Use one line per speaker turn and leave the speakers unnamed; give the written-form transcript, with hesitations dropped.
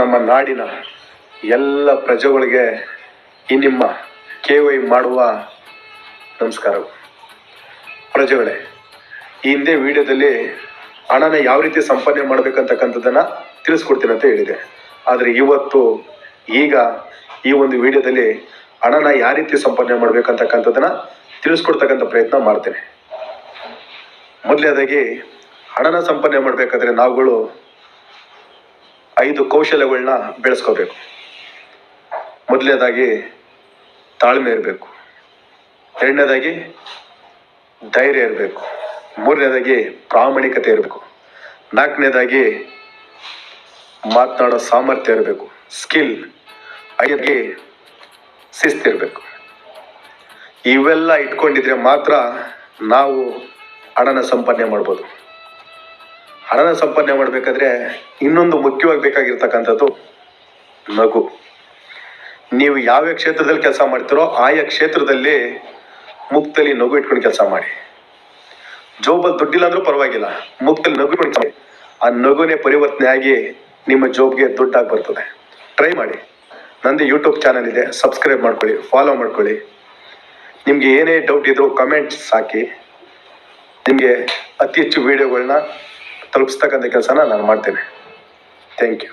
ನಮ್ಮ ನಾಡಿನ ಎಲ್ಲ ಪ್ರಜೆಗಳಿಗೆ ಈ ನಿಮ್ಮ KY ಮಾಡುವ ನಮಸ್ಕಾರಗಳು. ಪ್ರಜೆಗಳೇ, ಈ ಹಿಂದೆ ವಿಡಿಯೋದಲ್ಲಿ ಹಣನ ಯಾವ ರೀತಿ ಸಂಪಾದನೆ ಮಾಡಬೇಕಂತಕ್ಕಂಥದ್ದನ್ನು ತಿಳಿಸ್ಕೊಡ್ತೀನಿ ಅಂತ ಹೇಳಿದೆ. ಆದರೆ ಈಗ ಈ ಒಂದು ವಿಡಿಯೋದಲ್ಲಿ ಹಣನ ಯಾವ ರೀತಿ ಸಂಪಾದನೆ ಮಾಡಬೇಕಂತಕ್ಕಂಥದ್ದನ್ನು ತಿಳಿಸ್ಕೊಡ್ತಕ್ಕಂಥ ಪ್ರಯತ್ನ ಮಾಡ್ತೇನೆ. ಮೊದಲನೇದಾಗಿ ಹಣನ ಸಂಪಾದನೆ ಮಾಡಬೇಕಾದ್ರೆ ನಾವುಗಳು 5 ಕೌಶಲ್ಯಗಳನ್ನ ಬೆಳೆಸ್ಕೋಬೇಕು. ಮೊದಲನೇದಾಗಿ ತಾಳ್ಮೆ ಇರಬೇಕು, ಎರಡನೇದಾಗಿ ಧೈರ್ಯ ಇರಬೇಕು, ಮೂರನೇದಾಗಿ ಪ್ರಾಮಾಣಿಕತೆ ಇರಬೇಕು, ನಾಲ್ಕನೇದಾಗಿ ಮಾತನಾಡೋ ಸಾಮರ್ಥ್ಯ ಇರಬೇಕು, ಸ್ಕಿಲ್, ಐದನೇದಾಗಿ ಶಿಸ್ತಿರಬೇಕು. ಇವೆಲ್ಲ ಇಟ್ಕೊಂಡಿದ್ರೆ ಮಾತ್ರ ನಾವು ಹಣನ ಸಂಪಾದನೆ ಮಾಡ್ಬೋದು. ಹಣನ ಸಂಪಾದನೆ ಮಾಡಬೇಕಾದ್ರೆ ಇನ್ನೊಂದು ಮುಖ್ಯವಾಗಿ ಬೇಕಾಗಿರ್ತಕ್ಕಂಥದ್ದು ನಗು. ನೀವು ಯಾವ ಕ್ಷೇತ್ರದಲ್ಲಿ ಕೆಲಸ ಮಾಡ್ತೀರೋ ಆಯಾ ಕ್ಷೇತ್ರದಲ್ಲಿ ಮುಖದಲ್ಲಿ ನಗು ಇಟ್ಕೊಂಡು ಕೆಲಸ ಮಾಡಿ. ಜೋಬಲ್ಲಿ ದುಡ್ಡಿಲ್ಲ ಅಂದ್ರೂ ಪರವಾಗಿಲ್ಲ, ಮುಖದಲ್ಲಿ ನಗು ಇಟ್ಕೊಂಡು ಕೆಲಸ ಮಾಡಿ. ಆ ನಗುನೇ ಪರಿವರ್ತನೆ ಆಗಿ ನಿಮ್ಮ ಜೋಬ್ಗೆ ದುಡ್ಡಾಗಿ ಬರ್ತದೆ. ಟ್ರೈ ಮಾಡಿ. ನಂದು ಯೂಟ್ಯೂಬ್ ಚಾನಲ್ ಇದೆ, ಸಬ್ಸ್ಕ್ರೈಬ್ ಮಾಡ್ಕೊಳ್ಳಿ, ಫಾಲೋ ಮಾಡ್ಕೊಳ್ಳಿ. ನಿಮಗೆ ಏನೇ ಡೌಟ್ ಇದ್ರೂ ಕಮೆಂಟ್ಸ್ ಹಾಕಿ. ನಿಮಗೆ ಅತಿ ಹೆಚ್ಚು ವಿಡಿಯೋಗಳನ್ನ ತಲುಪಿಸ್ತಕ್ಕಂಥ ಕೆಲಸನ ನಾನು ಮಾಡ್ತೇನೆ. Thank you.